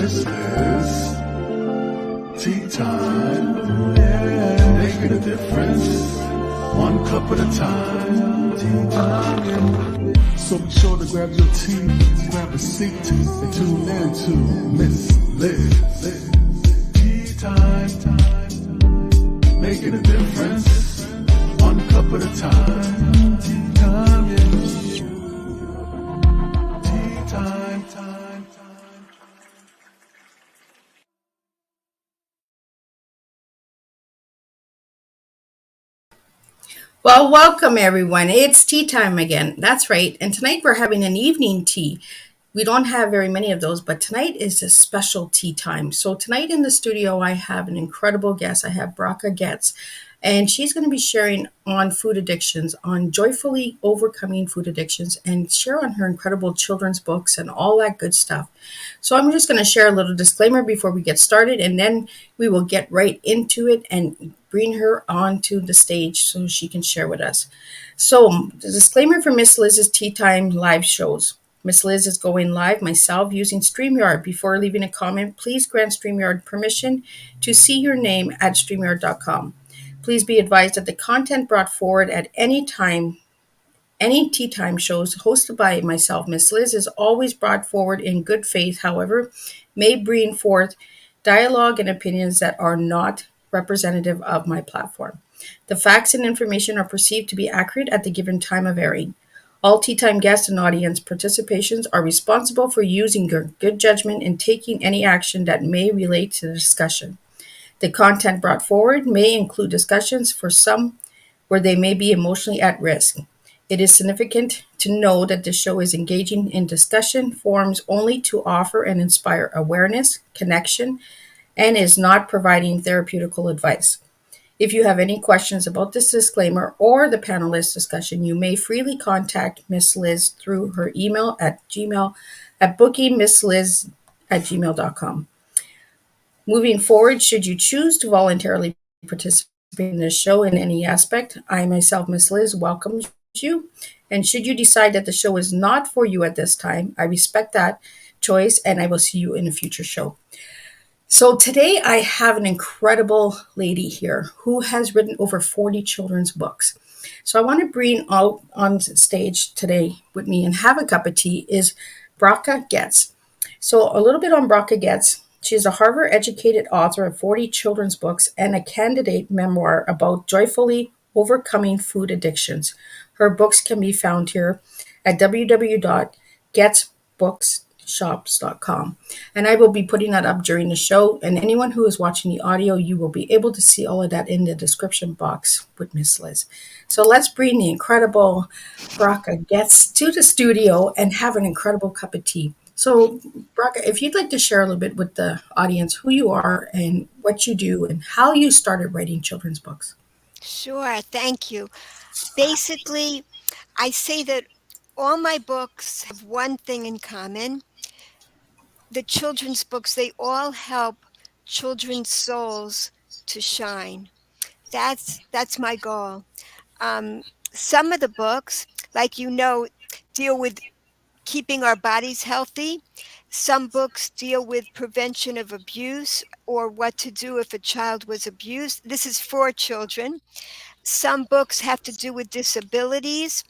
Miss Liz. Tea time, yeah, making a difference. One cup at a time. Tea time, yeah. So be sure to grab your tea, grab a seat, and tune in to Miss Liz. Tea time, making a difference. One cup at a time. Tea time, yeah. Tea time. Well, welcome everyone. It's tea time again. That's right. And tonight we're having an evening tea. We don't have very many of those, but tonight is a special tea time. So tonight in the studio, I have an incredible guest. I have Bracha Goetz, and she's going to be sharing on food addictions, on joyfully overcoming food addictions, and share on her incredible children's books and all that good stuff. So I'm just going to share a little disclaimer before we get started, and then we will get right into it and bring her onto the stage so she can share with us. So the disclaimer for Miss Liz's Tea Time live shows. Miss Liz is going live myself using StreamYard. Before leaving a comment, please grant StreamYard permission to see your name at StreamYard.com. Please be advised that the content brought forward at any time, any tea time shows hosted by myself, Miss Liz, is always brought forward in good faith, however, may bring forth dialogue and opinions that are not representative of my platform. The facts and information are perceived to be accurate at the given time of airing. All tea time guests and audience participations are responsible for using good judgment in taking any action that may relate to the discussion. The content brought forward may include discussions for some where they may be emotionally at risk. It is significant to know that the show is engaging in discussion forums only to offer and inspire awareness, connection, and is not providing therapeutical advice. If you have any questions about this disclaimer or the panelist discussion, you may freely contact Miss Liz through her email at bookingmissliz@gmail.com. Moving forward, should you choose to voluntarily participate in this show in any aspect, I myself, Miss Liz, welcome you. And should you decide that the show is not for you at this time, I respect that choice and I will see you in a future show. So today I have an incredible lady here who has written over 40 children's books. So I want to bring out on stage today with me and have a cup of tea is Bracha Goetz. So a little bit on Bracha Goetz. She is a Harvard-educated author of 40 children's books and a candidate memoir about joyfully overcoming food addictions. Her books can be found here at www.getzbookshops.com. And I will be putting that up during the show. And anyone who is watching the audio, you will be able to see all of that in the description box with Miss Liz. So let's bring the incredible Bracha Goetz to the studio and have an incredible cup of tea. So, Bracha, if you'd like to share a little bit with the audience who you are and what you do and how you started writing children's books. Sure, thank you. Basically, I say that all my books have one thing in common. The children's books, they all help children's souls to shine. That's my goal. Some of the books, like deal with keeping our bodies healthy. Some books deal with prevention of abuse or what to do if a child was abused. This is for children. Some books have to do with disabilities,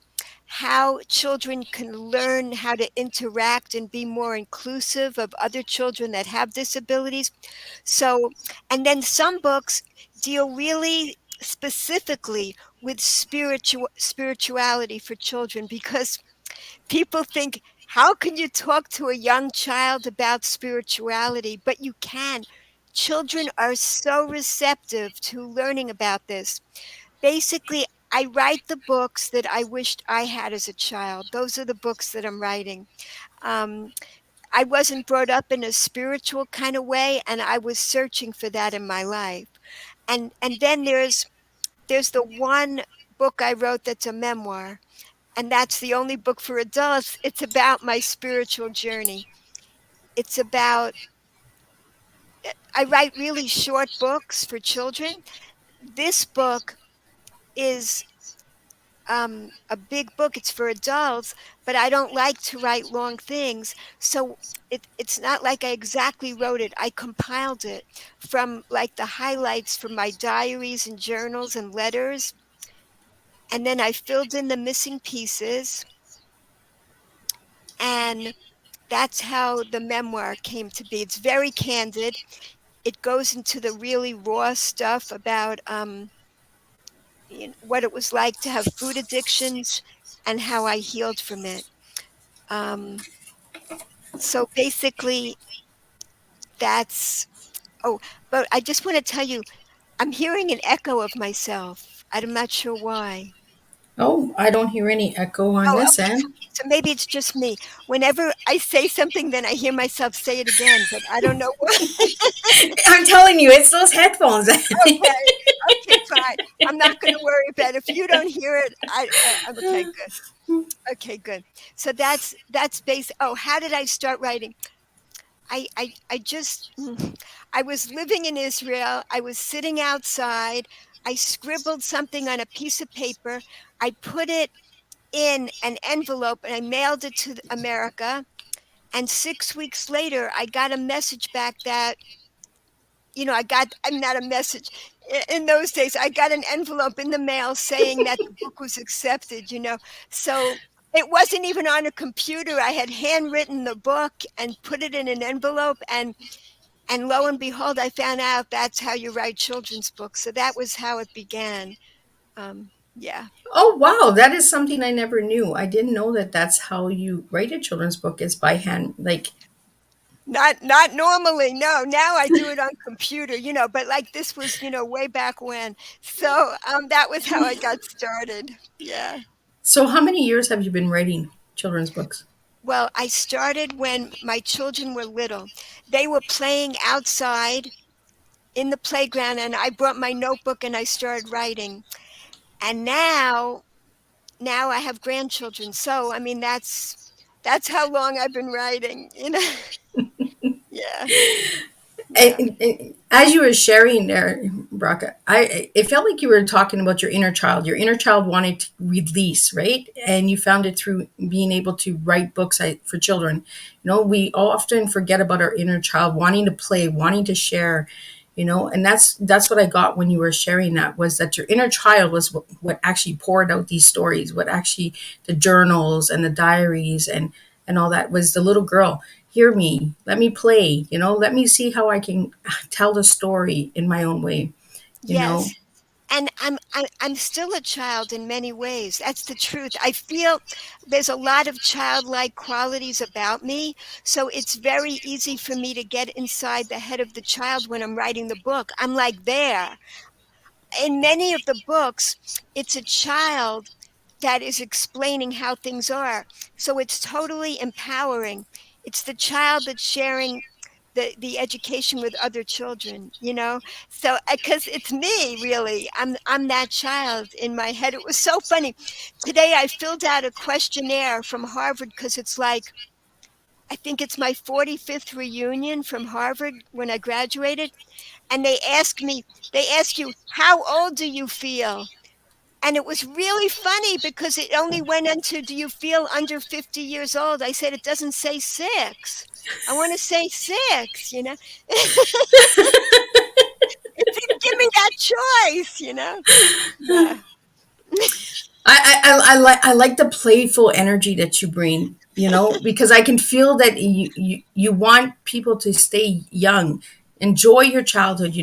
how children can learn how to interact and be more inclusive of other children that have disabilities. So, and then some books deal really specifically with spirituality for children, because people think, how can you talk to a young child about spirituality? But you can. Children are so receptive to learning about this. Basically, I write the books that I wished I had as a child. Those are the books that I'm writing. I wasn't brought up in a spiritual kind of way, and I was searching for that in my life. And then there's the one book I wrote that's a memoir, and that's the only book for adults. It's about my spiritual journey. It's about, I write really short books for children. This book is a big book. It's for adults, but I don't like to write long things. So it's not like I exactly wrote it. I compiled it from like the highlights from my diaries and journals and letters. And then I filled in the missing pieces. And that's how the memoir came to be. It's very candid. It goes into the really raw stuff about what it was like to have food addictions and how I healed from it. Um, so basically, that's oh, but I just want to tell you, I'm hearing an echo of myself. I'm not sure why. Oh, I don't hear any echo on Oh, this okay. end. So maybe it's just me. Whenever I say something, then I hear myself say it again, but I don't know why. I'm telling you, it's those headphones. Okay. Okay, fine. I'm not going to worry about it. If you don't hear it, I'm okay. Good. Okay, good. So that's base. Oh, how did I start writing? I just I was living in Israel. I was sitting outside. I scribbled something on a piece of paper. I put it in an envelope and I mailed it to America. And 6 weeks later, I got a message back that, I'm not a message. In those days, I got an envelope in the mail saying that the book was accepted. So it wasn't even on a computer. I had handwritten the book and put it in an envelope. And lo and behold, I found out that's how you write children's books. So that was how it began. Yeah. Oh, wow. That is something I never knew. I didn't know that that's how you write a children's book is by hand. Like, Not normally, no. Now I do it on computer, but like this was, way back when. So that was how I got started. Yeah. so how many years have you been writing children's books? Well, I started when my children were little. They were playing outside in the playground, and I brought my notebook and I started writing. And now I have grandchildren. So I mean that's how long I've been writing. Yeah. Yeah. As you were sharing there, Bracha, it felt like you were talking about your inner child. Your inner child wanted to release, right? And you found it through being able to write books for children. We often forget about our inner child wanting to play, wanting to share. And that's what I got when you were sharing that, was that your inner child was what actually poured out these stories, what actually the journals and the diaries and all that was the little girl. Hear me, let me play, let me see how I can tell the story in my own way, you know. Yes. And I'm still a child in many ways. That's the truth. I feel there's a lot of childlike qualities about me, so it's very easy for me to get inside the head of the child when I'm writing the book. I'm like there. In many of the books, it's a child that is explaining how things are. So it's totally empowering. It's the child that's sharing the education with other children. So because it's me, really, I'm that child in my head. It was so funny. Today I filled out a questionnaire from Harvard because it's like, I think it's my 45th reunion from Harvard when I graduated, and they ask you, how old do you feel? And it was really funny because it only went into, do you feel under 50 years old? I said, it doesn't say six. I want to say six. It didn't give me that choice. Yeah. I like the playful energy that you bring, because I can feel that you want people to stay young, enjoy your childhood,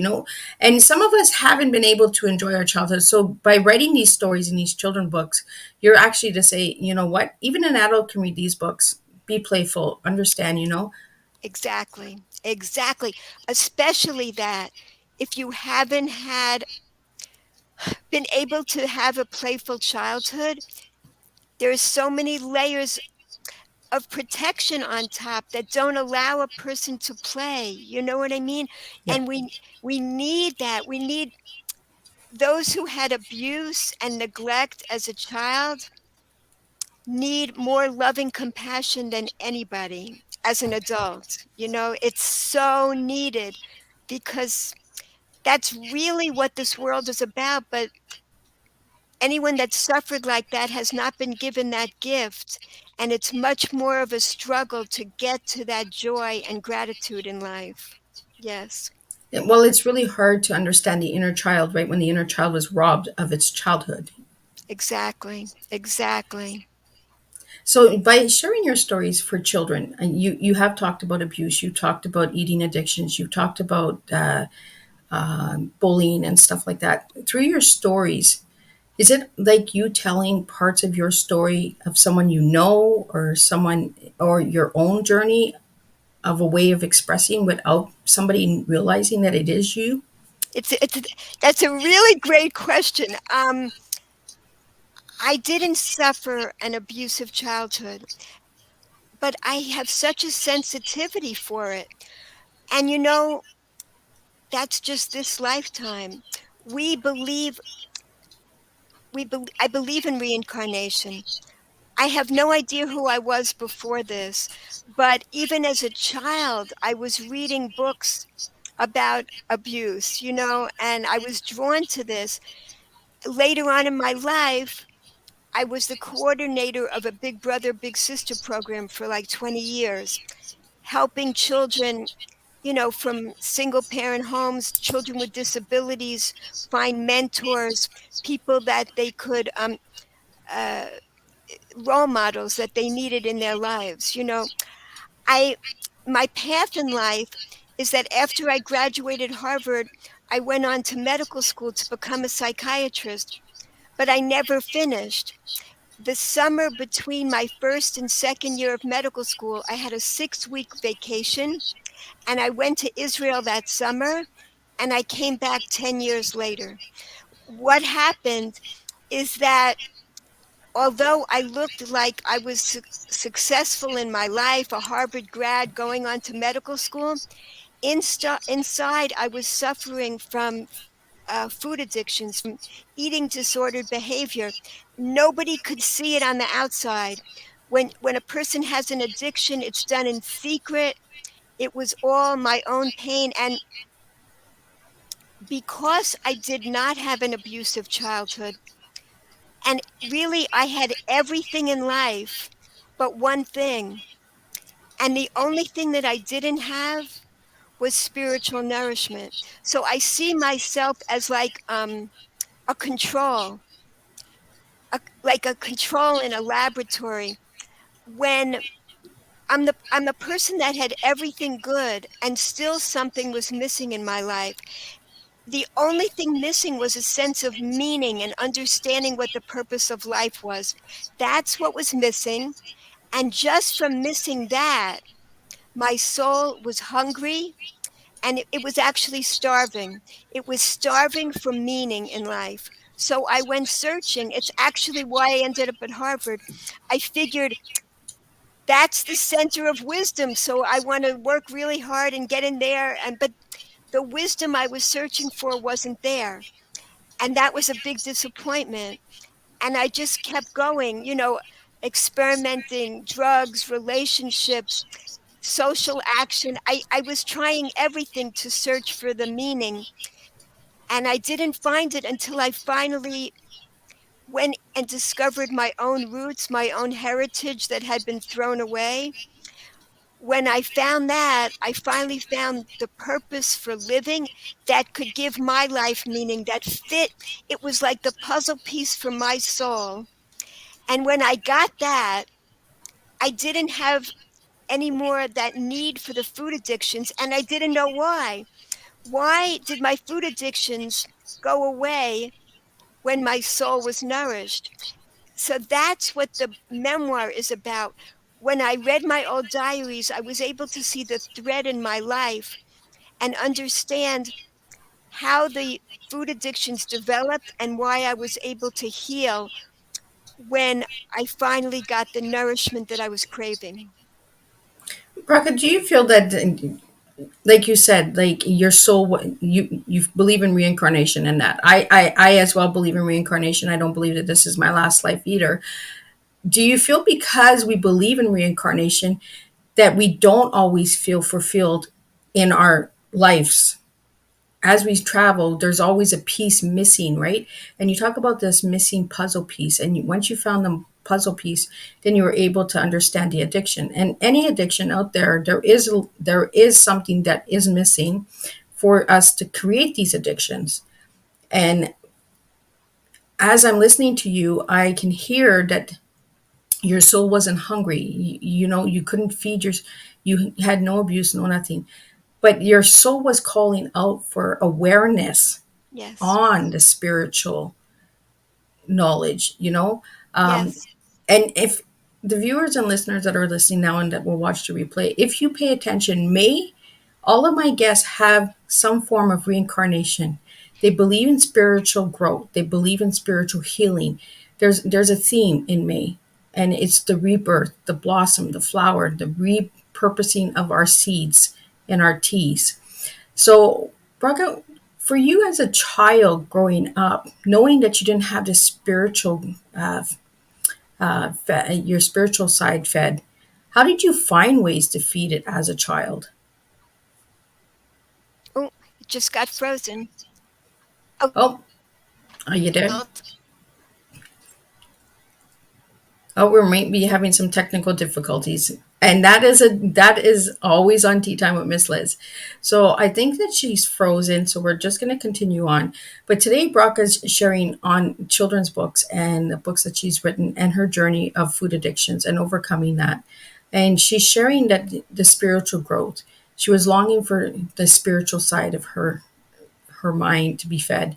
and some of us haven't been able to enjoy our childhood. So by writing these stories in these children books, you're actually to say, you know what, even an adult can read these books, be playful, understand. Exactly. Exactly. Especially that if you haven't been able to have a playful childhood, there's so many layers of protection on top that don't allow a person to play. You know what I mean? Yeah. And we need that. We need those who had abuse and neglect as a child need more loving compassion than anybody as an adult. It's so needed because that's really what this world is about. But anyone that suffered like that has not been given that gift, and it's much more of a struggle to get to that joy and gratitude in life. Yes, Well, it's really hard to understand the inner child, right? When the inner child was robbed of its childhood. exactly, exactly. So, by sharing your stories for children, and you have talked about abuse, you talked about eating addictions, you talked about bullying and stuff like that. Through your stories, is it like you telling parts of your story of someone you know, or someone, or your own journey of a way of expressing without somebody realizing that it is you? It's That's a really great question. I didn't suffer an abusive childhood, but I have such a sensitivity for it. And that's just this lifetime. We believe I believe in reincarnation. I have no idea who I was before this, but even as a child, I was reading books about abuse, and I was drawn to this. Later on in my life, I was the coordinator of a Big Brother, Big Sister program for like 20 years, helping children, from single parent homes, children with disabilities, find mentors, people that they could, uh, role models that they needed in their lives. I, my path in life is that after I graduated Harvard, I went on to medical school to become a psychiatrist, but I never finished. The summer between my first and second year of medical school, I had a 6-week vacation, and I went to Israel that summer, and I came back 10 years later. What happened is that although I looked like I was successful in my life, a Harvard grad going on to medical school, inside I was suffering from food addictions, from eating disordered behavior. Nobody could see it on the outside. When a person has an addiction, it's done in secret. It was all my own pain. And because I did not have an abusive childhood, and really I had everything in life but one thing, and the only thing that I didn't have was spiritual nourishment. So I see myself as like a control, like a control in a laboratory. When I'm the person that had everything good, and still something was missing in my life. The only thing missing was a sense of meaning and understanding what the purpose of life was. That's what was missing. And just from missing that, my soul was hungry, and it was actually starving. It was starving for meaning in life. So I went searching. It's actually why I ended up at Harvard. I figured that's the center of wisdom. So I want to work really hard and get in there. But the wisdom I was searching for wasn't there. And that was a big disappointment. And I just kept going, experimenting, drugs, relationships, social action. I was trying everything to search for the meaning. And I didn't find it until I finally went and discovered my own roots, my own heritage that had been thrown away. When I found that, I finally found the purpose for living that could give my life meaning, that fit. It was like the puzzle piece for my soul. And when I got that, I didn't have any more that need for the food addictions, and I didn't know why. Why did my food addictions go away when my soul was nourished? So that's what the memoir is about. When I read my old diaries, I was able to see the thread in my life and understand how the food addictions developed and why I was able to heal when I finally got the nourishment that I was craving. Bracha, do you feel that, like you said, like your soul, you believe in reincarnation, and that I as well believe in reincarnation. I don't believe that this is my last life either. Do you feel, because we believe in reincarnation, that we don't always feel fulfilled in our lives as we travel, there's always a piece missing, right? And you talk about this missing puzzle piece. And once you found the puzzle piece, then you were able to understand the addiction. And any addiction out there, there is something that is missing for us to create these addictions. And as I'm listening to you, I can hear that your soul wasn't hungry. You couldn't feed you had no abuse, no nothing. But your soul was calling out for awareness Yes. on the spiritual knowledge. Um, Yes. and if the viewers and listeners that are listening now and that will watch the replay, if you pay attention, all of my guests have some form of reincarnation. They believe in spiritual growth. They believe in spiritual healing. There's a theme in May, and it's the rebirth, the blossom, the flower, the repurposing of our seeds and our teas. So, Braga, for you as a child growing up, knowing that you didn't have the your spiritual side fed, how did you find ways to feed it as a child? Oh, it just got frozen. Oh, Oh, are you there? Oh, we might be having some technical difficulties. And that is always on Tea Time with Miss Liz. So I think that she's frozen, so we're just gonna continue on. But today Broca's sharing on children's books and the books that she's written and her journey of food addictions and overcoming that. And she's sharing that the spiritual growth. She was longing for the spiritual side of her mind to be fed.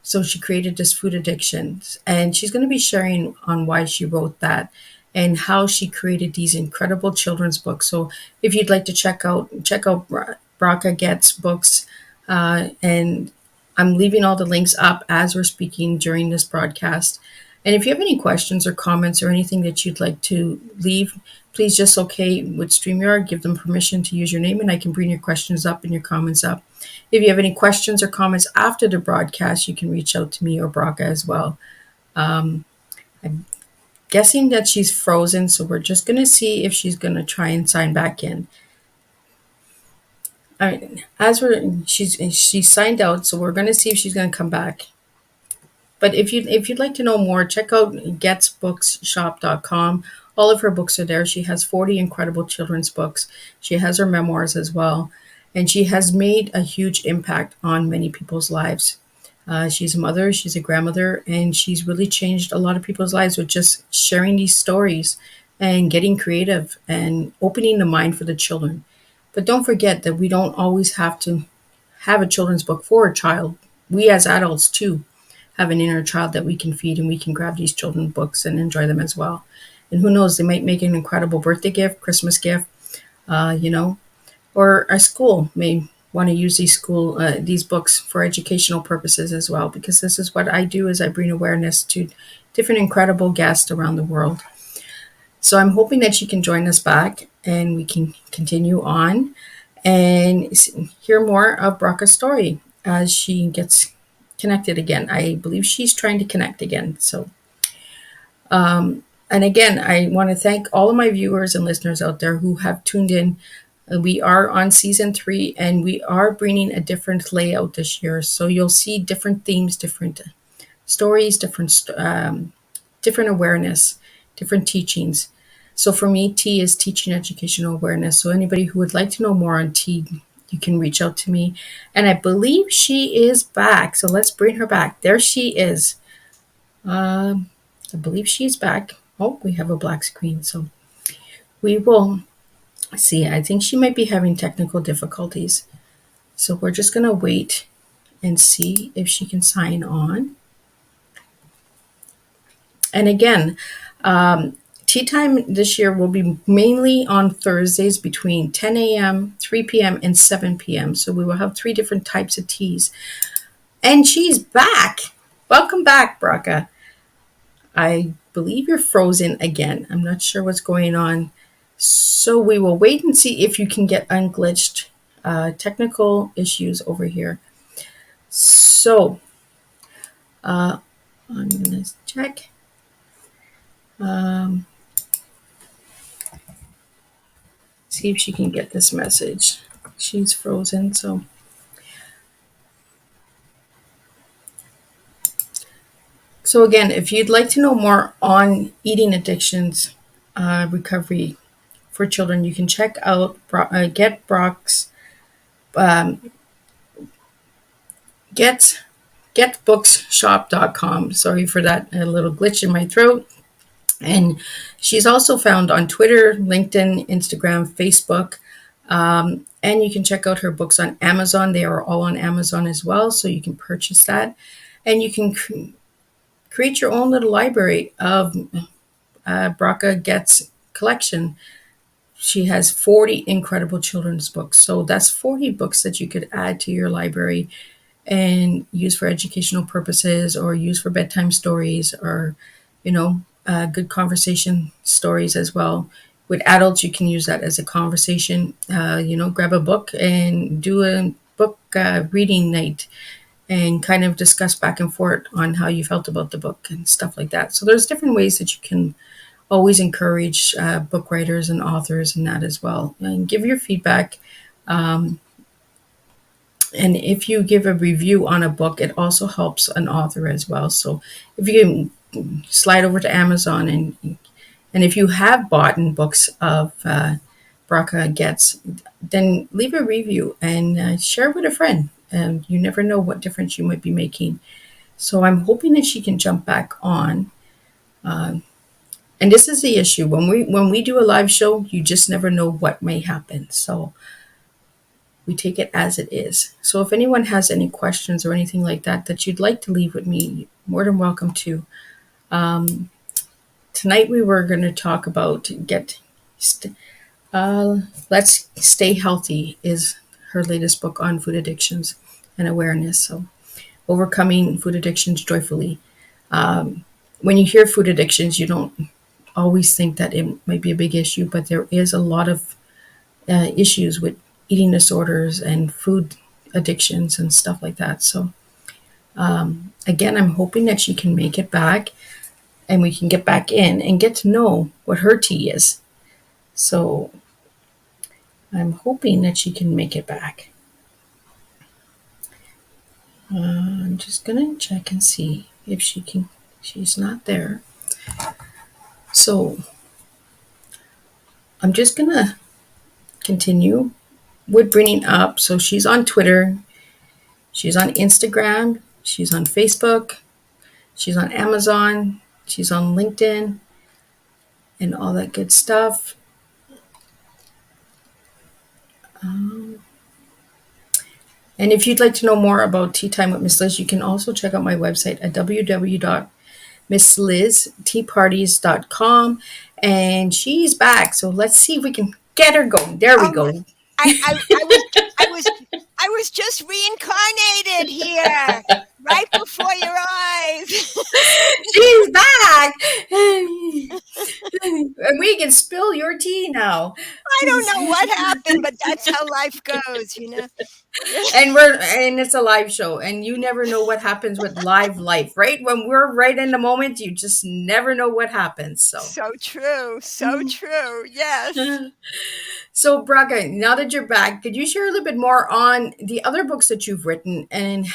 So she created this food addictions, and she's going to be sharing on why she wrote that and how she created these incredible children's books. So if you'd like to check out Bracha Goetz books, and I'm leaving all the links up as we're speaking during this broadcast. And if you have any questions or comments or anything that you'd like to leave, please just okay with StreamYard, give them permission to use your name, and I can bring your questions up and your comments up. If you have any questions or comments after the broadcast, you can reach out to me or Braca as well. I'm guessing that she's frozen, so we're just going to see if she's going to try and sign back in. All right, she's signed out, so we're going to see if she's going to come back. But if you'd like to know more, check out getzbookshop.com. All of her books are there. She has 40 incredible children's books. She has her memoirs as well. And she has made a huge impact on many people's lives. She's a mother, she's a grandmother, and she's really changed a lot of people's lives with just sharing these stories and getting creative and opening the mind for the children. But don't forget that we don't always have to have a children's book for a child. We as adults, too, have an inner child that we can feed, and we can grab these children's books and enjoy them as well. And who knows, they might make an incredible birthday gift, Christmas gift, or a school may want to use these books for educational purposes as well, because this is what I do, is I bring awareness to different incredible guests around the world. So I'm hoping that you can join us back and we can continue on and hear more of Braca's story as she gets connected again. I believe she's trying to connect again. So, and again, I want to thank all of my viewers and listeners out there who have tuned in. We are on season 3, and we are bringing a different layout this year. So you'll see different themes, different stories, different awareness, different teachings. So for me, T is teaching educational awareness. So anybody who would like to know more on T, you can reach out to me. And I believe she is back. So let's bring her back. There she is. I believe she's back. Oh, we have a black screen. So we will see. I think she might be having technical difficulties. So we're just going to wait and see if she can sign on. And again, tea time this year will be mainly on Thursdays between 10 a.m., 3 p.m., and 7 p.m. So we will have 3 different types of teas. And she's back. Welcome back, Braca. I believe you're frozen again. I'm not sure what's going on. So we will wait and see if you can get unglitched. Technical issues over here. So I'm going to check. See if she can get this message. She's frozen, so So, again, if you'd like to know more on eating addictions, recovery for children, you can check out Get Brock's um, Get getbooksshop.com. Sorry for that, a little glitch in my throat. And she's also found on Twitter, LinkedIn, Instagram, Facebook. And you can check out her books on Amazon. They are all on Amazon as well, so you can purchase that. And you can create your own little library of Bracha Goetz collection. She has 40 incredible children's books. So that's 40 books that you could add to your library and use for educational purposes or use for bedtime stories or, good conversation stories as well. With adults, you can use that as a conversation. Grab a book and do a book reading night and kind of discuss back and forth on how you felt about the book and stuff like that. So there's different ways that you can always encourage book writers and authors and that as well. And give your feedback. And if you give a review on a book, it also helps an author as well. So if you can slide over to Amazon and if you have bought in books of Bracha Goetz, then leave a review and share with a friend. And you never know what difference you might be making. So I'm hoping that she can jump back on. And this is the issue. When we do a live show, you just never know what may happen. So we take it as it is. So if anyone has any questions or anything like that that you'd like to leave with me, you're more than welcome to. Tonight we were going to talk about Let's Stay Healthy is her latest book on food addictions and awareness. So overcoming food addictions joyfully. When you hear food addictions, you don't always think that it might be a big issue, but there is a lot of issues with eating disorders and food addictions and stuff like that. So again, I'm hoping that she can make it back and we can get back in and get to know what her tea is. So I'm hoping that she can make it back. I'm just gonna check and see if she can. She's not there. So I'm just gonna continue with bringing up. So she's on Twitter, she's on Instagram, she's on Facebook, she's on Amazon, she's on LinkedIn, and all that good stuff. And if you'd like to know more about Tea Time with Miss Liz, you can also check out my website at www.misslizteaparties.com. And she's back. So let's see if we can get her going. There we go. I was just reincarnated here, right before your eyes. She's back. And we can spill your tea now. I don't know what happened, but that's how life goes, And it's a live show, and you never know what happens with live life, right? When we're right in the moment, you just never know what happens. So true, yes. So Bracha, now that you're back, could you share a little bit more on the other books that you've written, and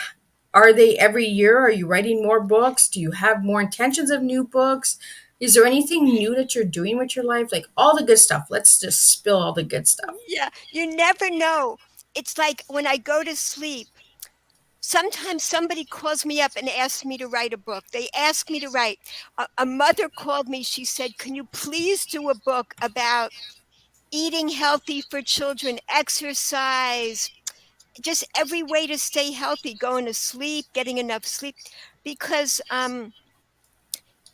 are they every year? Are you writing more books? Do you have more intentions of new books? Is there anything new that you're doing with your life? Like all the good stuff. Let's just spill all the good stuff. Yeah, you never know. It's like when I go to sleep, sometimes somebody calls me up and asks me to write a book. They ask me to write. A mother called me. She said, can you please do a book about eating healthy for children, exercise, just every way to stay healthy, going to sleep, getting enough sleep, because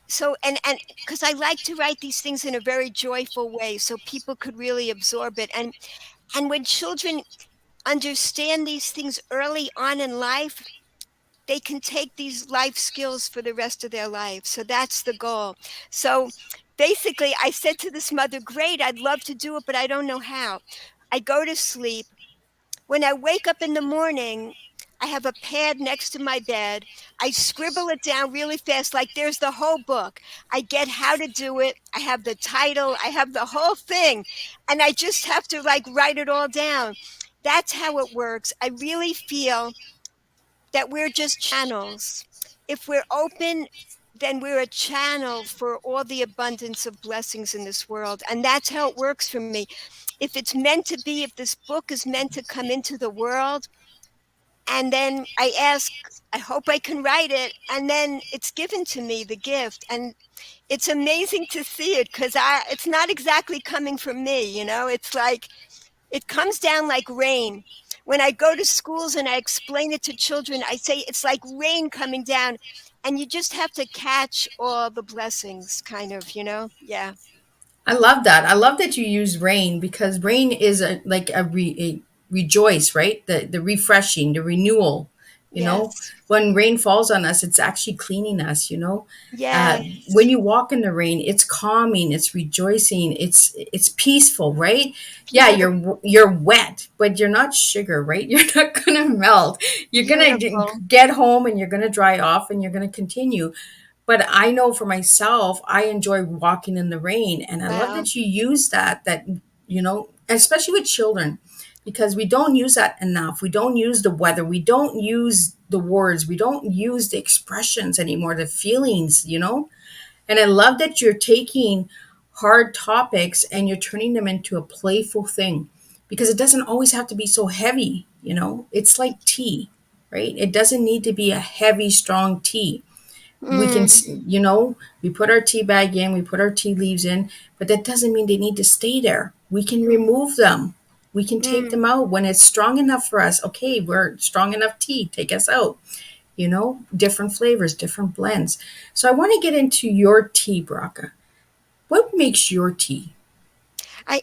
because I like to write these things in a very joyful way so people could really absorb it. And when children understand these things early on in life, they can take these life skills for the rest of their life. So that's the goal. So basically, I said to this mother, great, I'd love to do it, but I don't know how. I go to sleep. When I wake up in the morning, I have a pad next to my bed. I scribble it down really fast, like there's the whole book. I get how to do it. I have the title. I have the whole thing. And I just have to write it all down. That's how it works. I really feel that we're just channels. If we're open, then we're a channel for all the abundance of blessings in this world. And that's how it works for me. If it's meant to be, if this book is meant to come into the world, and then I ask, I hope I can write it, and then it's given to me, the gift. And it's amazing to see it, because it's not exactly coming from me, it's like it comes down like rain. When I go to schools and I explain it to children, I say it's like rain coming down, and you just have to catch all the blessings, kind of, Yeah. I love that. I love that you use rain, because rain is a rejoice, right? The refreshing, the renewal. You know, Yes. when rain falls on us, it's actually cleaning us. When Yes. you walk in the rain, it's calming, it's rejoicing, it's peaceful, right? Yeah, Beautiful. you're wet, but you're not sugar, right? You're not gonna melt. You're gonna Beautiful. get home and you're gonna dry off and you're gonna continue. But I know for myself, I enjoy walking in the rain. And I love Wow. that you use especially with children, because we don't use that enough. We don't use the weather. We don't use the words. We don't use the expressions anymore, the feelings. And I love that you're taking hard topics and you're turning them into a playful thing, because it doesn't always have to be so heavy. It's like tea, right? It doesn't need to be a heavy, strong tea. We can, Mm, we put our tea bag in, we put our tea leaves in, but that doesn't mean they need to stay there. We can mm, remove them. We can take mm. them out when it's strong enough for us. Okay, we're strong enough tea, take us out. Different flavors, different blends. So I want to get into your tea, Braca. What makes your tea? I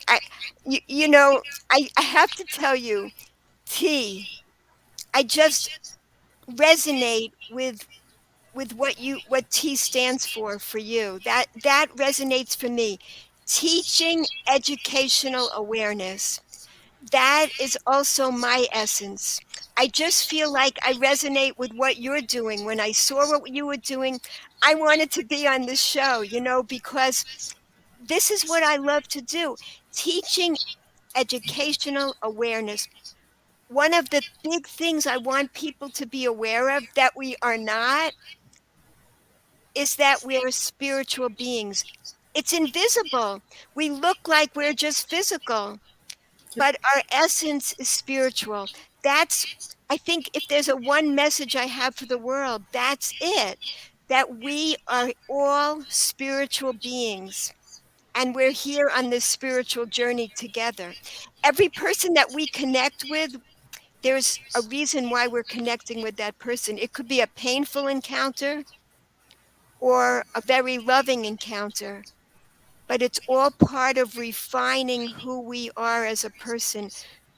you, you know, I have to tell you, tea, I just resonate with what T stands for you. That resonates for me. Teaching educational awareness. That is also my essence. I just feel like I resonate with what you're doing. When I saw what you were doing, I wanted to be on this show, because this is what I love to do. Teaching educational awareness. One of the big things I want people to be aware of that we are not is that we're spiritual beings. It's invisible. We look like we're just physical, but our essence is spiritual. That's, I think, if there's a one message I have for the world, that's it. That we are all spiritual beings, and we're here on this spiritual journey together. Every person that we connect with, there's a reason why we're connecting with that person. It could be a painful encounter or a very loving encounter, but it's all part of refining who we are as a person,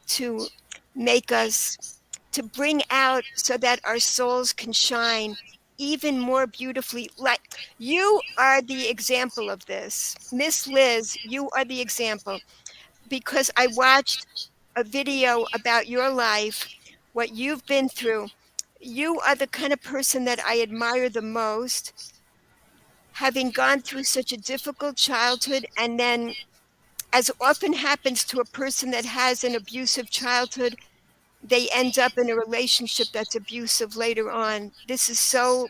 to make us, to bring out so that our souls can shine even more beautifully. Like, you are the example of this. Miss Liz, you are the example, because I watched a video about your life, what you've been through. You are the kind of person that I admire the most, having gone through such a difficult childhood, and then, as often happens to a person that has an abusive childhood, they end up in a relationship that's abusive later on. This is so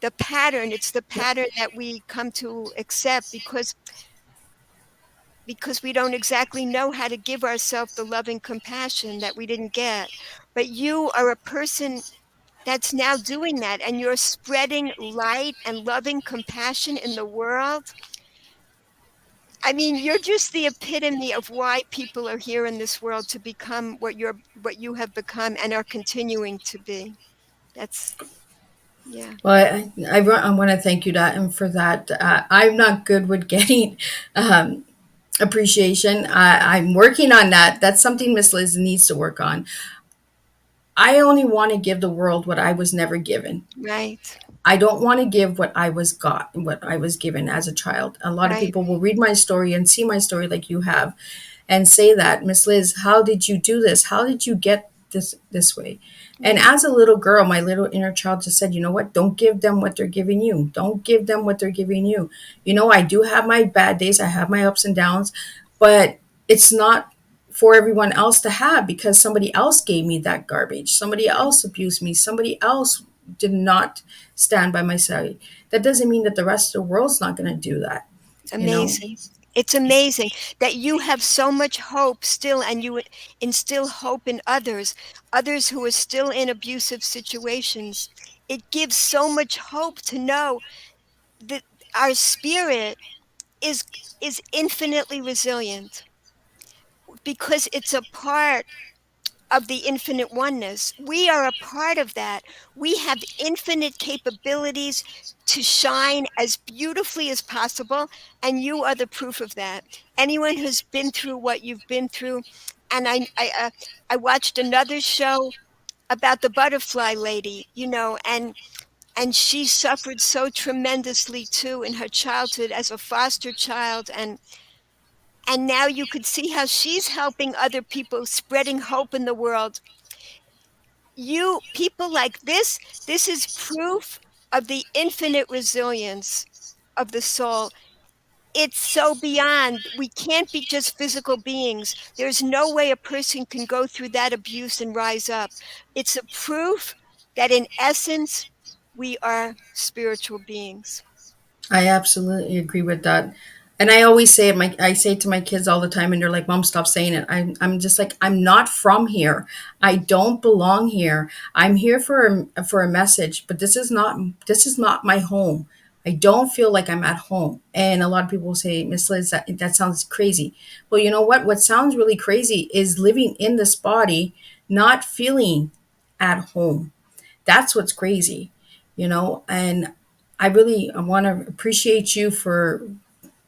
the pattern. It's the pattern that we come to accept, because we don't exactly know how to give ourselves the loving compassion that we didn't get. But you are a person that's now doing that, and you're spreading light and loving compassion in the world. I mean, you're just the epitome of why people are here in this world, to become what you have become and are continuing to be. That's, yeah. Well, I want to thank you that and for that. I'm not good with getting appreciation. I'm working on that. That's something Miss Liz needs to work on. I only want to give the world what I was never given. Right. I don't want to give what I was given as a child. A lot of Right. people will read my story and see my story like you have, and say that, Miss Liz, how did you do this? How did you get this way? And Right. as a little girl, my little inner child just said, you know what? Don't give them what they're giving you. Don't give them what they're giving you. I do have my bad days. I have my ups and downs, but it's not for everyone else to have, because somebody else gave me that garbage. Somebody else abused me. Somebody else did not stand by my side. that doesn't mean that the rest of the world's not going to do that, you know? Amazing. It's amazing that you have so much hope still, and you instill hope in others who are still in abusive situations. It gives so much hope to know that our spirit is is infinitely resilient because it's a part of the infinite oneness. We are a part of that. We have infinite capabilities to shine as beautifully as possible, and you are the proof of that. Anyone who's been through what you've been through, and I watched another show about the butterfly lady, and she suffered so tremendously too in her childhood as a foster child, and now you could see how she's helping other people, spreading hope in the world. You people like this is proof of the infinite resilience of the soul. It's so beyond. We can't be just physical beings. There's no way a person can go through that abuse and rise up. It's a proof that in essence we are spiritual beings. I absolutely agree with that. And I always say it, I say it to my kids all the time, and they're like, "Mom, stop saying it." I'm just like, I'm not from here. I don't belong here. I'm here for a message, but this is not my home. I don't feel like I'm at home. And a lot of people say, Miss Liz, that sounds crazy. Well, you know what? What sounds really crazy is living in this body, not feeling at home. That's what's crazy, and I want to appreciate you for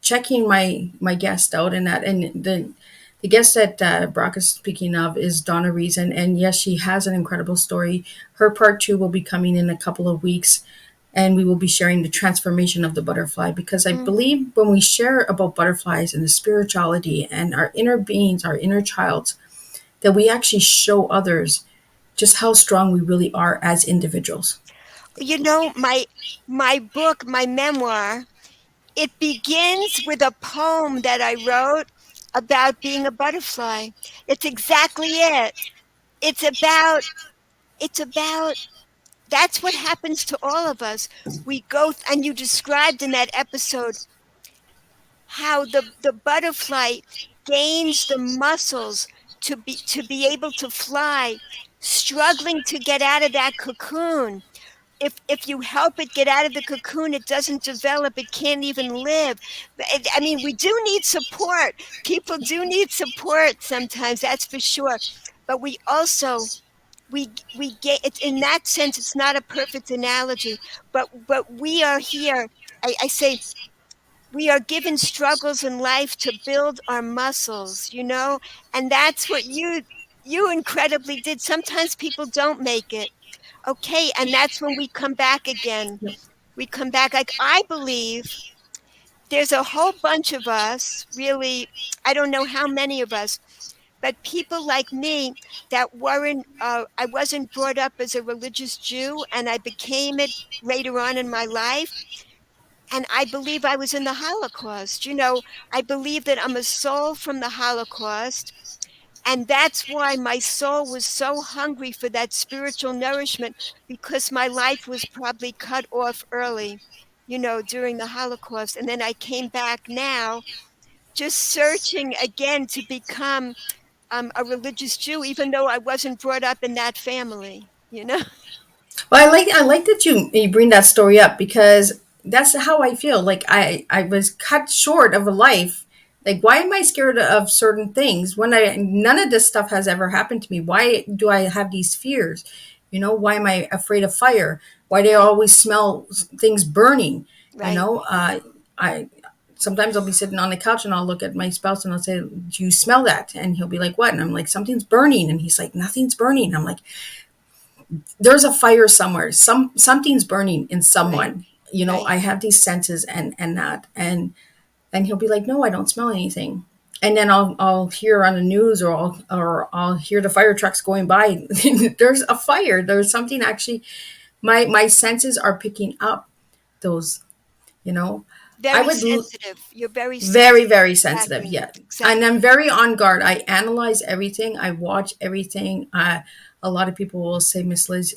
checking my guest out, and the guest that Brock is speaking of is Donna Reason, and yes, she has an incredible story. Her part two will be coming in a couple of weeks, and we will be sharing the transformation of the butterfly, because I believe when we share about butterflies and the spirituality and our inner beings, our inner childs, that we actually show others just how strong we really are as individuals. My book, my memoir, it begins with a poem that I wrote about being a butterfly. It's exactly it. It's about it's about that's what happens to all of us. We go and you described in that episode how the butterfly gains the muscles to be able to fly, struggling to get out of that cocoon. If you help it get out of the cocoon, it doesn't develop. It can't even live. I mean, we do need support. People do need support sometimes, that's for sure. But we also we get it in that sense. It's not a perfect analogy, but we are here. I say we are given struggles in life to build our muscles, and that's what you incredibly did. Sometimes people don't make it. Okay, and that's when we come back again. We come back. Like, I believe there's a whole bunch of us, really, I don't know how many of us, but people like me that I wasn't brought up as a religious Jew, and I became it later on in my life. And I believe I was in the Holocaust. I believe that I'm a soul from the Holocaust. And that's why my soul was so hungry for that spiritual nourishment, because my life was probably cut off early, during the Holocaust. And then I came back now, just searching again to become a religious Jew, even though I wasn't brought up in that family. Well, I like that you bring that story up, because that's how I feel. Like I was cut short of a life. Like, why am I scared of certain things when none of this stuff has ever happened to me? Why do I have these fears? Why am I afraid of fire? Why do I Right, always smell things burning? You right, know, I sometimes I'll be sitting on the couch and I'll look at my spouse and I'll say, "Do you smell that?" And he'll be like, "What?" And I'm like, "Something's burning." And he's like, "Nothing's burning." I'm like, there's a fire somewhere. Something's burning in right, someone. right. I have these senses, and that, and he'll be like, "No, I don't smell anything." And then I'll hear on the news, or I'll hear the fire trucks going by. There's a fire. There's something actually. My senses are picking up those. You know, I Very would sensitive. You're very very, sensitive. very sensitive. Exactly, Yeah. And exactly. I'm very on guard. I analyze everything. I watch everything. A lot of people will say, Miss Liz,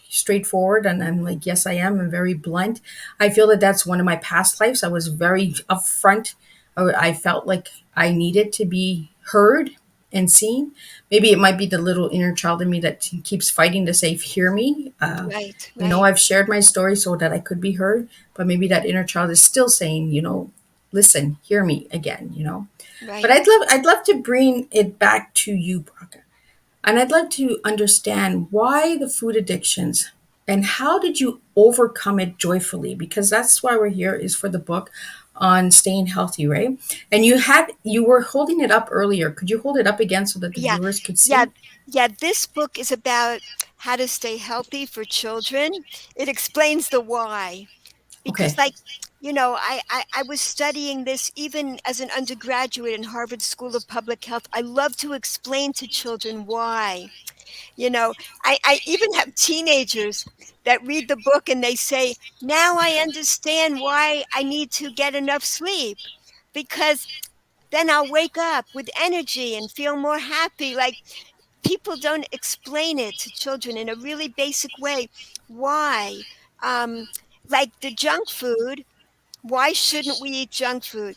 straightforward, and I'm like, yes, I am. I'm very blunt. I feel that that's one of my past lives. I was very upfront. I felt like I needed to be heard and seen. Maybe it might be the little inner child in me that keeps fighting to say, hear me. Right, right, I've shared my story so that I could be heard, but maybe that inner child is still saying, listen, hear me again. But right. I'd love to bring it back to you, Bracha. And I'd like to understand why the food addictions and how did you overcome it joyfully? Because that's why we're here is for the book on staying healthy, right? And you were holding it up earlier. Could you hold it up again so that the Yeah, viewers could yeah, see? yeah. This book is about how to stay healthy for children. It explains the why. Because, Okay. like, I was studying this even as an undergraduate in Harvard School of Public Health. I love to explain to children why. You know, I even have teenagers that read the book and they say, now I understand why I need to get enough sleep, because then I'll wake up with energy and feel more happy. Like, people don't explain it to children in a really basic way. Why? Um, like the junk food, why shouldn't we eat junk food?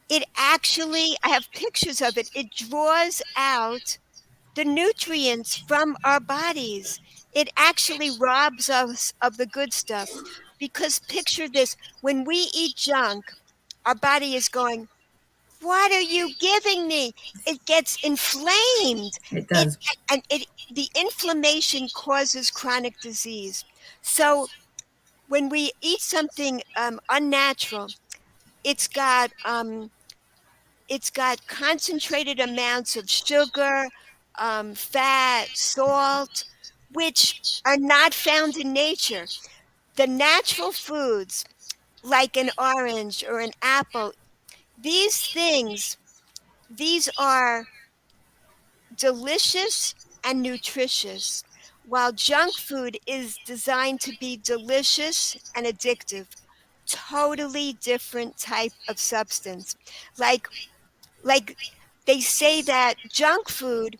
It actually, I have pictures of it, it draws out the nutrients from our bodies. It actually robs us of the good stuff. Because picture this, when we eat junk, our body is going, what are you giving me? It gets inflamed. It It does. and it the inflammation causes chronic disease. So when we eat something unnatural, it's got um, it's got concentrated amounts of sugar, fat, salt, which are not found in nature. The natural foods, like an orange or an apple, these things, these are delicious and nutritious, while junk food is designed to be delicious and addictive. Totally different type of substance. Like like they say that junk food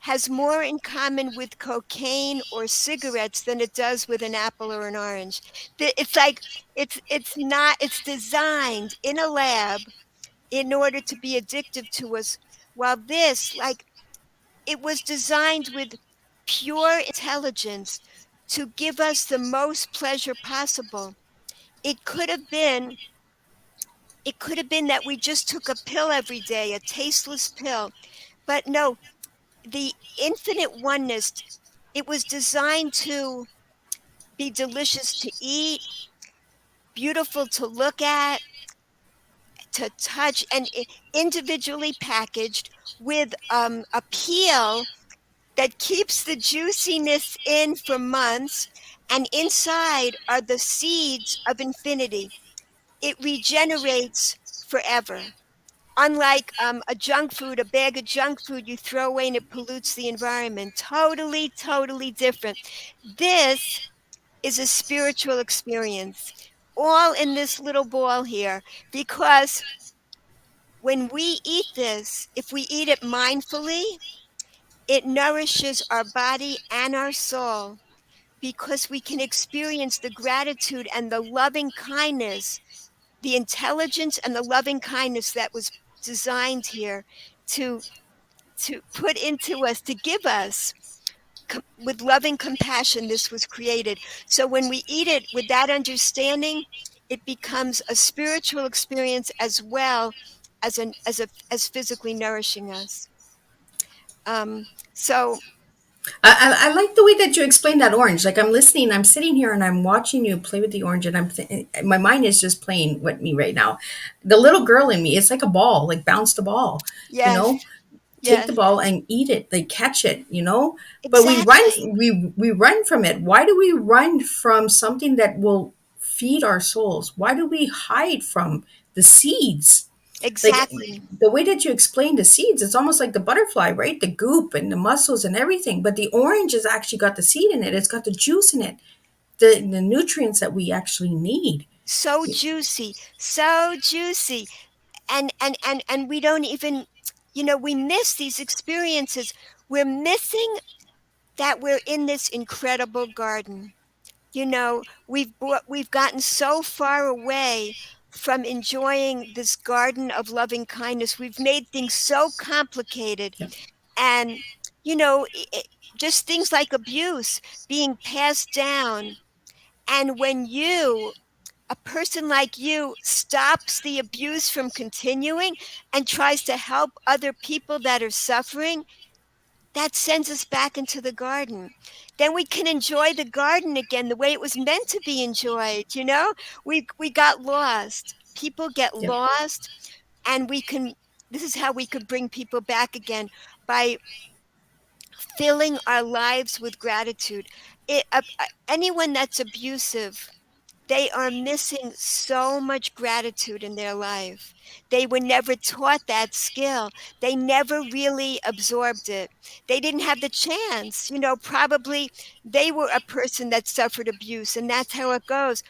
has more in common with cocaine or cigarettes than it does with an apple or an orange. It's like it's not it's designed in a lab in order to be addictive to us, while this, like, it was designed with pure intelligence to give us the most pleasure possible. It could have been it could have been that we just took a pill every day, a tasteless pill. But no, the infinite oneness, it was designed to be delicious to eat, beautiful to look at, to touch, and individually packaged with a peel that keeps the juiciness in for months. And inside are the seeds of infinity. It regenerates forever. Unlike a junk food, a bag of junk food you throw away and it pollutes the environment. Totally, totally different. This is a spiritual experience, all in this little ball here, because when we eat this, if we eat it mindfully, it nourishes our body and our soul, because we can experience the gratitude and the loving kindness, the intelligence and the loving kindness that was designed here to put into us, to give us with loving compassion. This was created. So when we eat it with that understanding, it becomes a spiritual experience as well as physically nourishing us. So I like the way that you explained that orange. Like I'm listening, I'm sitting here and I'm watching you play with the orange, and my mind is just playing with me right now. The little girl in me, it's like a ball, like bounce the ball, you yes, know, take the yes, ball and eat it, like catch it. But we run, exactly, we run from it. Why do we run from something that will feed our souls? Why do we hide from the seeds? Like exactly. the way that you explain the seeds, it's almost like the butterfly, right? The goop and the muscles and everything. But the orange has actually got the seed in it. It's got the juice in it, the nutrients that we actually need. So juicy, so juicy. And we don't even, we miss these experiences. We're missing that we're in this incredible garden. You know, we've gotten so far away from enjoying this garden of loving kindness. We've made things so complicated, Yeah. and you know, just things like abuse being passed down. And when a person like you, stops the abuse from continuing and tries to help other people that are suffering, that sends us back into the garden. Then we can enjoy the garden again the way it was meant to be enjoyed. You know, we got lost. People get Yeah. lost, and we can. This is how we could bring people back again, by filling our lives with gratitude. Anyone that's abusive, they are missing so much gratitude in their life. They were never taught that skill. They never really absorbed it. They didn't have the chance. You know, probably they were a person that suffered abuse, and that's how it goes.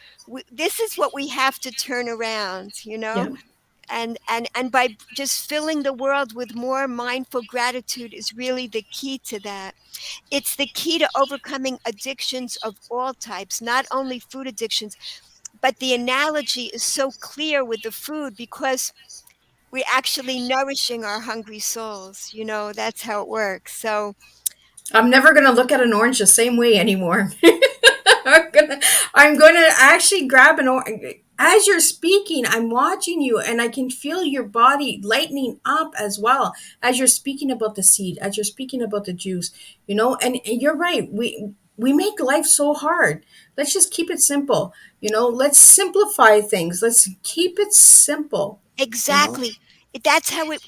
This is what we have to turn around, you know? Yeah. And by just filling the world with more mindful gratitude is really the key to that. It's the key to overcoming addictions of all types, not only food addictions, but the analogy is so clear with the food because we're actually nourishing our hungry souls. You know, that's how it works. So, I'm never gonna look at an orange the same way anymore. I'm gonna actually grab an orange. As you're speaking, I'm watching you, and I can feel your body lightening up as well as you're speaking about the seed, as you're speaking about the juice. And you're right. We make life so hard. Let's just keep it simple. Let's simplify things. Let's keep it simple. You know. exactly. That's how it,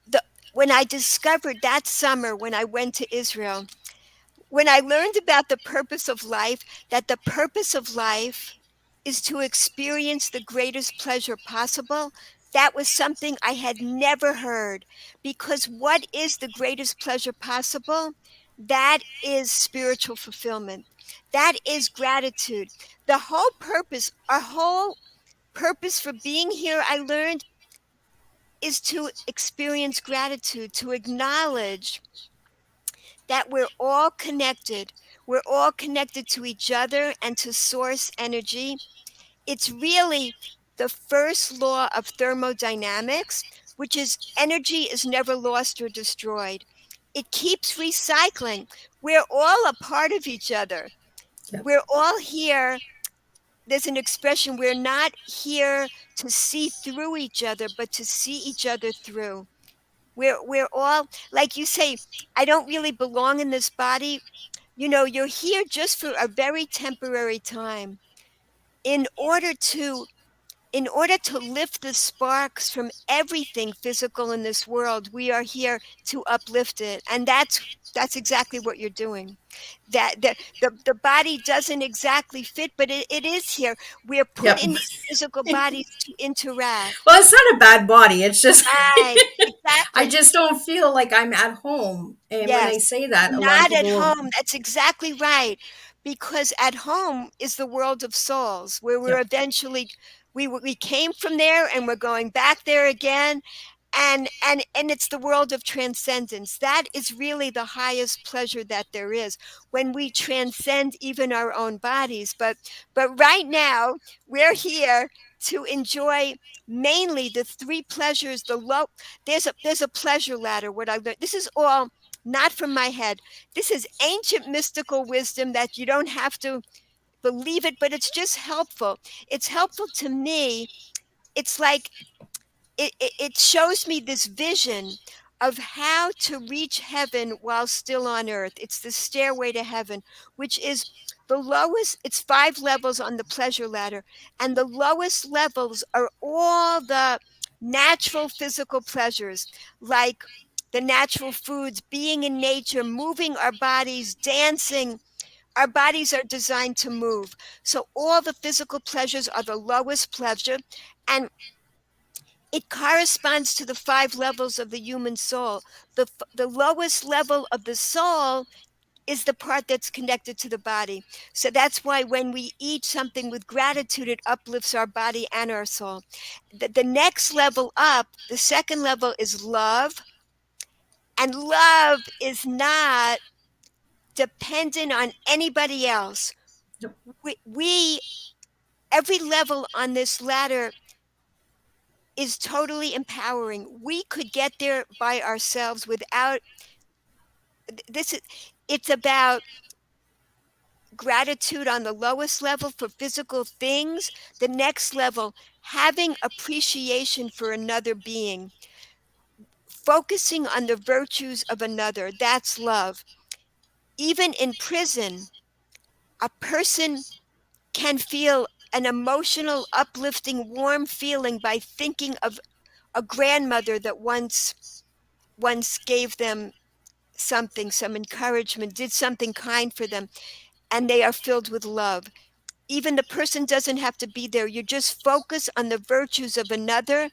the, when I discovered that summer when I went to Israel, when I learned about the purpose of life, that the purpose of life is to experience the greatest pleasure possible, that was something I had never heard. Because what is the greatest pleasure possible? That is spiritual fulfillment. That is gratitude. Our whole purpose for being here, I learned, is to experience gratitude, to acknowledge that we're all connected. We're all connected to each other and to source energy. It's really the first law of thermodynamics, which is energy is never lost or destroyed. It keeps recycling. We're all a part of each other. Yeah. We're all here. There's an expression, we're not here to see through each other, but to see each other through. We're all, like you say, I don't really belong in this body. You know, you're here just for a very temporary time. In order to in order to lift the sparks from everything physical in this world, we are here to uplift it. And that's exactly what you're doing. That the body doesn't exactly fit, but it is here. We're put Yep. in these physical bodies to interact. Well, it's not a bad body. It's just Right, I exactly. just don't feel like I'm at home. And when I Yes, say that, a lot of not at people will, home. That's exactly right. Because at home is the world of souls, where yeah, we're eventually, we came from there and we're going back there again. And it's the world of transcendence. That is really the highest pleasure that there is, when we transcend even our own bodies. But right now we're here to enjoy mainly the three pleasures. There's a pleasure ladder. What I learned. This is all not from my head. This is ancient mystical wisdom that you don't have to believe it, but it's just helpful. It's helpful to me. It's like it shows me this vision of how to reach heaven while still on earth. It's the stairway to heaven, which is the lowest. It's 5 levels on the pleasure ladder. And the lowest levels are all the natural physical pleasures, like the natural foods, being in nature, moving our bodies, dancing. Our bodies are designed to move. So all the physical pleasures are the lowest pleasure. And it corresponds to the 5 levels of the human soul. The lowest level of the soul is the part that's connected to the body. So that's why when we eat something with gratitude, it uplifts our body and our soul. The next level up, the second level, is love. And love is not dependent on anybody else. Yep. We every level on this ladder is totally empowering. We could get there by ourselves without this. It's about gratitude on the lowest level for physical things. The next level, having appreciation for another being, focusing on the virtues of another. That's love. Even in prison, a person can feel an emotional, uplifting, warm feeling by thinking of a grandmother that once gave them something, some encouragement, did something kind for them, and they are filled with love. Even the person doesn't have to be there. You just focus on the virtues of another,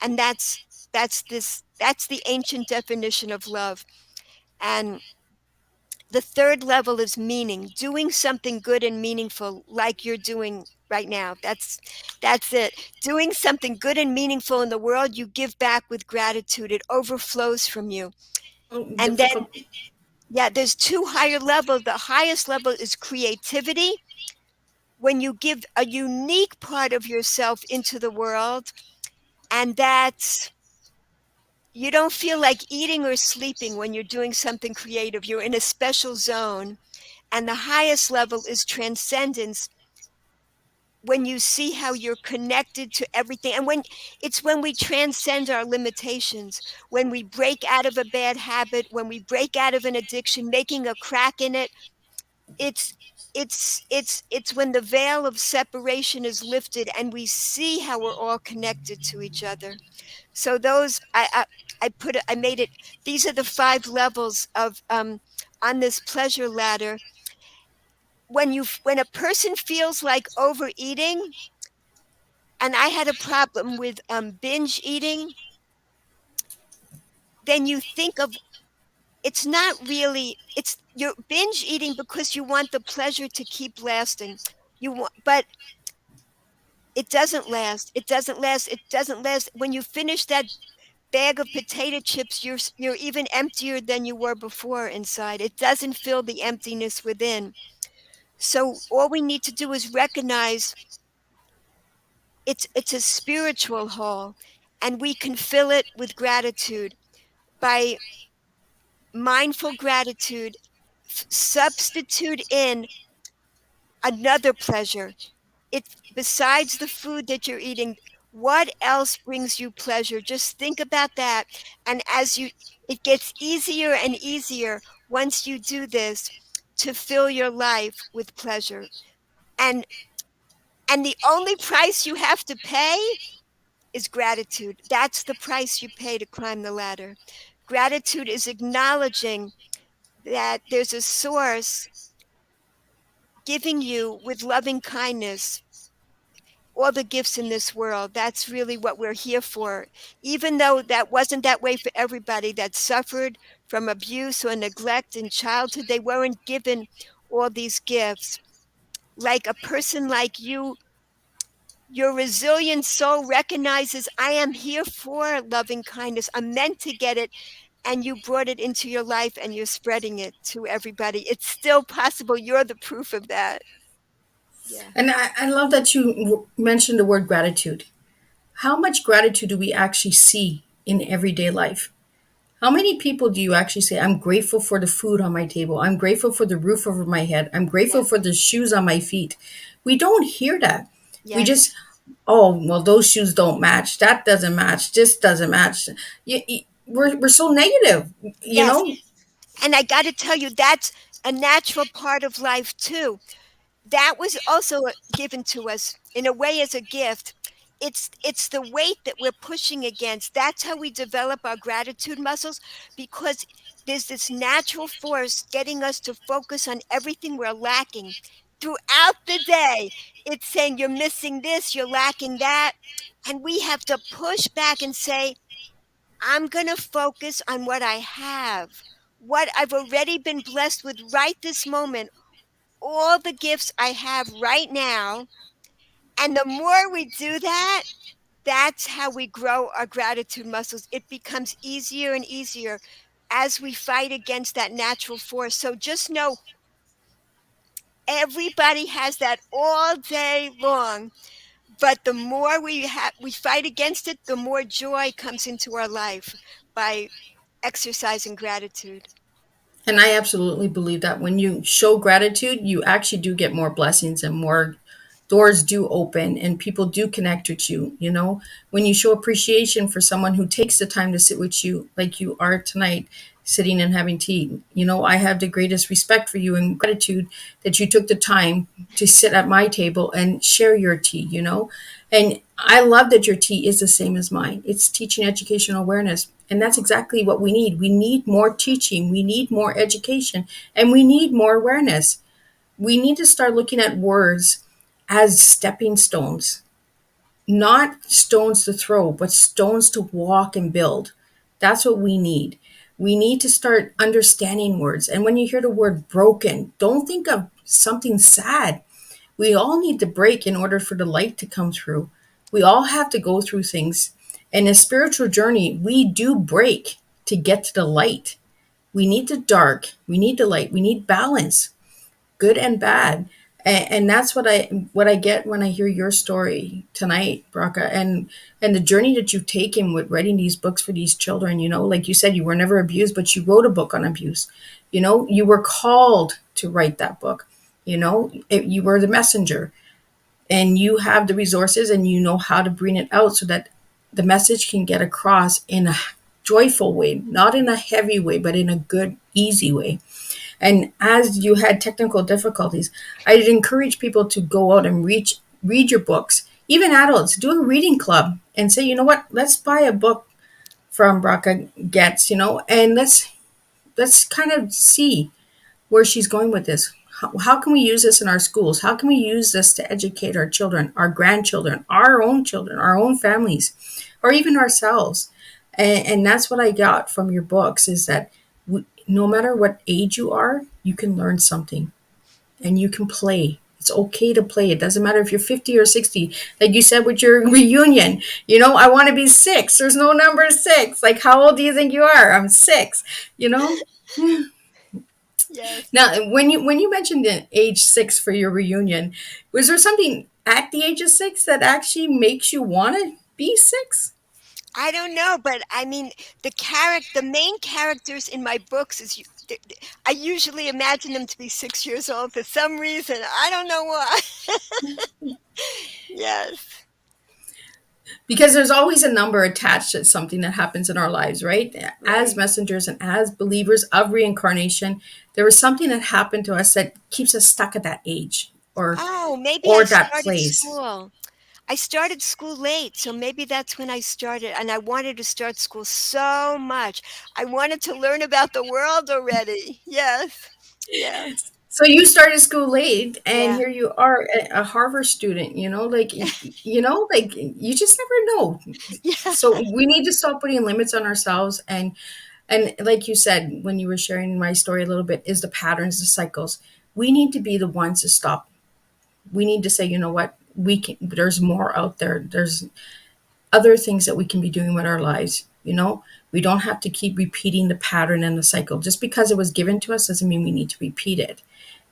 and that's the ancient definition of love. And the third level is meaning, doing something good and meaningful like you're doing right now. That's it. Doing something good and meaningful in the world, you give back with gratitude. It overflows from you. Oh, And then, difficult. yeah, there's two higher levels. The highest level is creativity, when you give a unique part of yourself into the world, and that's you don't feel like eating or sleeping when you're doing something creative. You're in a special zone. And the highest level is transcendence, when you see how you're connected to everything. And when we transcend our limitations, when we break out of a bad habit, when we break out of an addiction, making a crack in it, it's it's when the veil of separation is lifted and we see how we're all connected to each other. So those I made it. These are the 5 levels of on this pleasure ladder. When a person feels like overeating, and I had a problem with binge eating, then you think of, it's not really, it's you're binge eating because you want the pleasure to keep lasting. But it doesn't last. It doesn't last. It doesn't last. When you finish that bag of potato chips, you're even emptier than you were before inside. It doesn't fill the emptiness within. So all we need to do is recognize it's a spiritual hole, and we can fill it with gratitude by mindful gratitude. Substitute in another pleasure. It's besides the food that you're eating. What else brings you pleasure? Just think about that. And it gets easier and easier once you do this to fill your life with pleasure. And the only price you have to pay is gratitude. That's the price you pay to climb the ladder. Gratitude is acknowledging that there's a source giving you with loving kindness all the gifts in this world. That's really what we're here for. Even though that wasn't that way for everybody that suffered from abuse or neglect in childhood, they weren't given all these gifts. Like a person like you, your resilient soul recognizes, I am here for loving kindness. I'm meant to get it. And you brought it into your life and you're spreading it to everybody. It's still possible. You're the proof of that. Yeah. And I love that you mentioned the word gratitude. How much gratitude do we actually see in everyday life? How many people do you actually say, I'm grateful for the food on my table? I'm grateful for the roof over my head. I'm grateful for the shoes on my feet. We don't hear that. We Yes. just, oh, well, those shoes don't match. That doesn't match. This doesn't match. We're so negative, you Yes. know? And I got to tell you, that's a natural part of life too. That was also given to us in a way as a gift. It's the weight that we're pushing against. That's how we develop our gratitude muscles, because there's this natural force getting us to focus on everything we're lacking throughout the day. It's saying you're missing this, you're lacking that, and we have to push back and say, I'm going to focus on what I have, what I've already been blessed with right this moment, all the gifts I have right now. And the more we do that, that's how we grow our gratitude muscles. It becomes easier and easier. as we fight against that natural force. So just know everybody has that all day long. But the more we fight against it, the more joy comes into our life by exercising gratitude. And I absolutely believe that when you show gratitude, you actually do get more blessings and more doors do open and people do connect with you. You know, when you show appreciation for someone who takes the time to sit with you, like you are tonight, sitting and having tea. You know, I have the greatest respect for you and gratitude that you took the time to sit at my table and share your tea, you know. And I love that your tea is the same as mine. It's teaching educational awareness. And that's exactly what we need. We need more teaching, we need more education, and we need more awareness. We need to start looking at words as stepping stones, not stones to throw, but stones to walk and build. That's what we need. We need to start understanding words. And when you hear the word broken, don't think of something sad. We all need to break in order for the light to come through. We all have to go through things. In a spiritual journey, we do break to get to the light. We need the dark, we need the light, we need balance, good and bad. And that's what I get when I hear your story tonight, Bracha, and the journey that you've taken with writing these books for these children. You know, like you said, you were never abused, but you wrote a book on abuse. You know, you were called to write that book. You know, you were the messenger, and you have the resources, and you know how to bring it out so that the message can get across in a joyful way, not in a heavy way, but in a good, easy way. And as you had technical difficulties, I'd encourage people to go out and read your books. Even adults, do a reading club and say, you know what, let's buy a book from Bracha Goetz, you know, and let's kind of see where she's going with this. How can we use this in our schools? How can we use this to educate our children, our grandchildren, our own families, or even ourselves? And that's what I got from your books is that no matter what age you are, you can learn something and you can play. It's okay to play. It doesn't matter if you're 50 or 60. Like you said with your reunion, you know, I want to be six. There's no number six. Like, how old do you think you are? I'm six, you know? Yes. Now, when you mentioned the age six for your reunion, was there something at the age of six that actually makes you want to be six? I don't know, but I mean, the main characters in my books I usually imagine them to be 6 years old for some reason. I don't know why. Yes, Because there's always a number attached to something that happens in our lives, right? As right. messengers and as believers of reincarnation, there was something that happened to us that keeps us stuck at that age Oh, maybe I or that started place. school. I started school late, so maybe that's when I started. And I wanted to start school so much. I wanted to learn about the world already. Yes, yes, So you started school late, and yeah, here you are, a Harvard student. You know, like like you just never know. yeah. So we need to stop putting limits on ourselves, and like you said when you were sharing my story a little bit, is the patterns, the cycles. We need to be the ones to stop. We need to say, you know what, we can. There's more out there. There's other things that we can be doing with our lives. You know, we don't have to keep repeating the pattern and the cycle. Just because it was given to us doesn't mean we need to repeat it.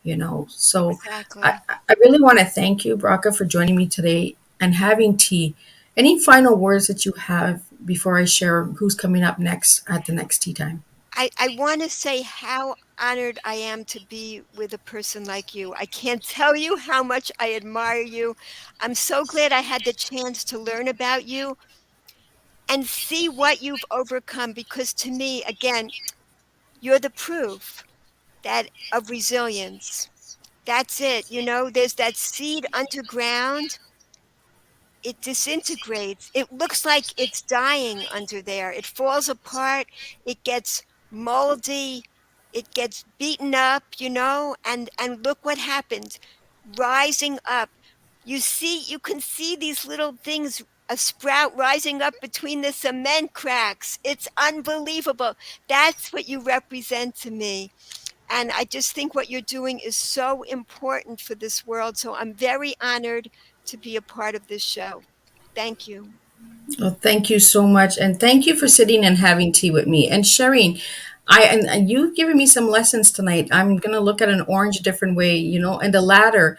You know, so Exactly. I really want to thank you, Bracha, for joining me today and having tea. Any final words that you have before I share who's coming up next at the next tea time? I want to say how honored I am to be with a person like you. I can't tell you how much I admire you. I'm so glad I had the chance to learn about you and see what you've overcome because to me, again, you're the proof that of resilience. That's it. You know, there's that seed underground. It disintegrates. It looks like it's dying under there. It falls apart. It gets moldy. It gets beaten up, you know, and look what happens. Rising up. You can see these little things, a sprout rising up between the cement cracks. It's unbelievable. That's what you represent to me. And I just think what you're doing is so important for this world. So I'm very honored to be a part of this show. Thank you. Well, thank you so much. And thank you for sitting and having tea with me and sharing. And you've given me some lessons tonight. I'm gonna look at an orange a different way, and the ladder.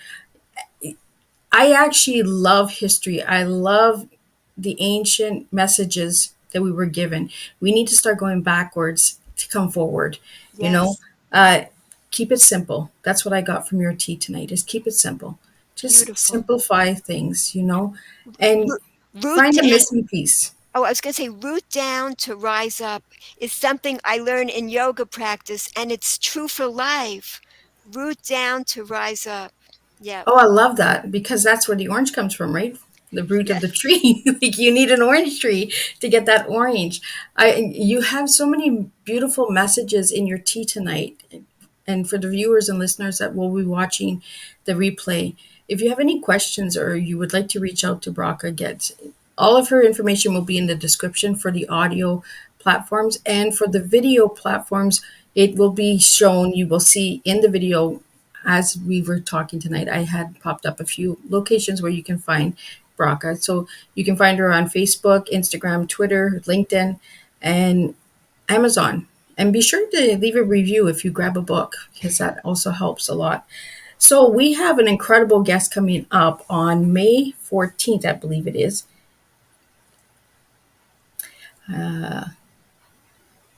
I actually love history. I love the ancient messages that we were given. We need to start going backwards to come forward. You know, Yes. uh, keep it simple. That's what I got from your tea tonight. Is keep it simple. Just Beautiful. simplify things. And Root, root find the down. missing piece. Oh, I was going to say root down to rise up is something I learned in yoga practice, and it's true for life. Root down to rise up. Yeah. Oh, I love that because that's where the orange comes from, right? The root of Yeah. the tree. Like you need an orange tree to get that orange. You have so many beautiful messages in your tea tonight. And for the viewers and listeners that will be watching the replay, if you have any questions or you would like to reach out to Bracha Goetz, all of her information will be in the description for the audio platforms, and for the video platforms, it will be shown. You will see in the video as we were talking tonight. I had popped up a few locations where you can find Bracha. So you can find her on Facebook, Instagram, Twitter, LinkedIn, and Amazon. And be sure to leave a review if you grab a book, because that also helps a lot. So we have an incredible guest coming up on May 14th, I believe it is.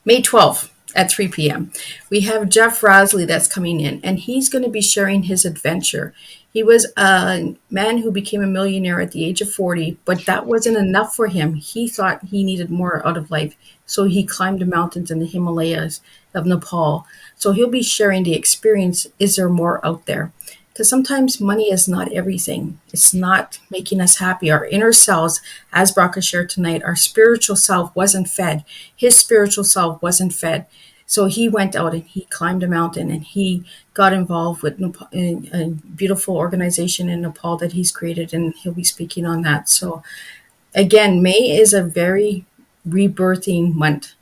May 12th at 3 p.m. We have Jeff Rasley that's coming in, and he's going to be sharing his adventure. He was a man who became a millionaire at the age of 40, but that wasn't enough for him. He thought he needed more out of life, so he climbed the mountains in the Himalayas of Nepal. So he'll be sharing the experience. Is there more out there? Because sometimes money is not everything. It's not making us happy. Our inner selves, as Bracha shared tonight, our spiritual self wasn't fed. His spiritual self wasn't fed. So he went out and he climbed a mountain and he got involved with a beautiful organization in Nepal that he's created, and he'll be speaking on that. So again, May is a very rebirthing month.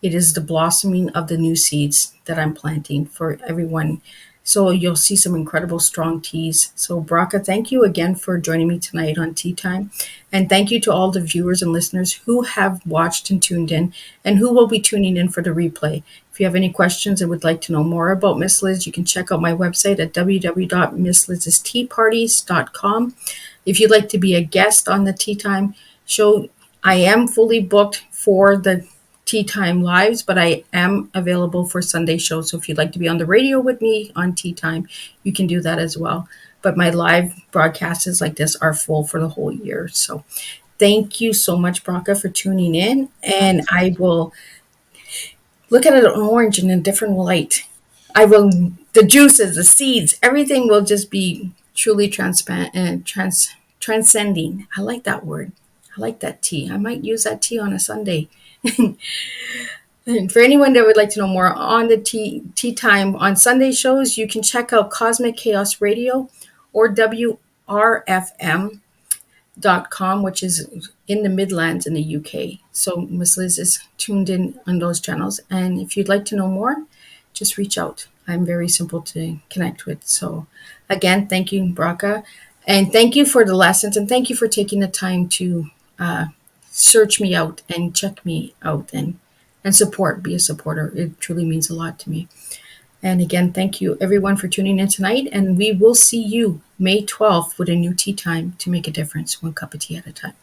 It is the blossoming of the new seeds that I'm planting for everyone. So you'll see some incredible strong teas. So Bracha, thank you again for joining me tonight on Tea Time. And thank you to all the viewers and listeners who have watched and tuned in and who will be tuning in for the replay. If you have any questions and would like to know more about Miss Liz, you can check out my website at www.misslizsteaparties.com. If you'd like to be a guest on the Tea Time show, I am fully booked for the Tea Time lives, but I am available for Sunday shows. So if you'd like to be on the radio with me on Tea Time, you can do that as well. But my live broadcasts like this are full for the whole year. So thank you so much, Bracha, for tuning in. And I will look at an orange in a different light. The juices, the seeds, everything will just be truly transparent and transcending. I like that word. I like that tea. I might use that tea on a Sunday. And for anyone that would like to know more on the tea time on Sunday shows, you can check out Cosmic Chaos Radio or WRFM.com, which is in the Midlands in the UK. So Miss Liz is tuned in on those channels. And if you'd like to know more, just reach out. I'm very simple to connect with. So again, thank you, Bracha. And thank you for the lessons. And thank you for taking the time to search me out and check me out and be a supporter. It truly means a lot to me. And again, thank you everyone for tuning in tonight. And we will see you May 12th with a new tea time to make a difference, one cup of tea at a time.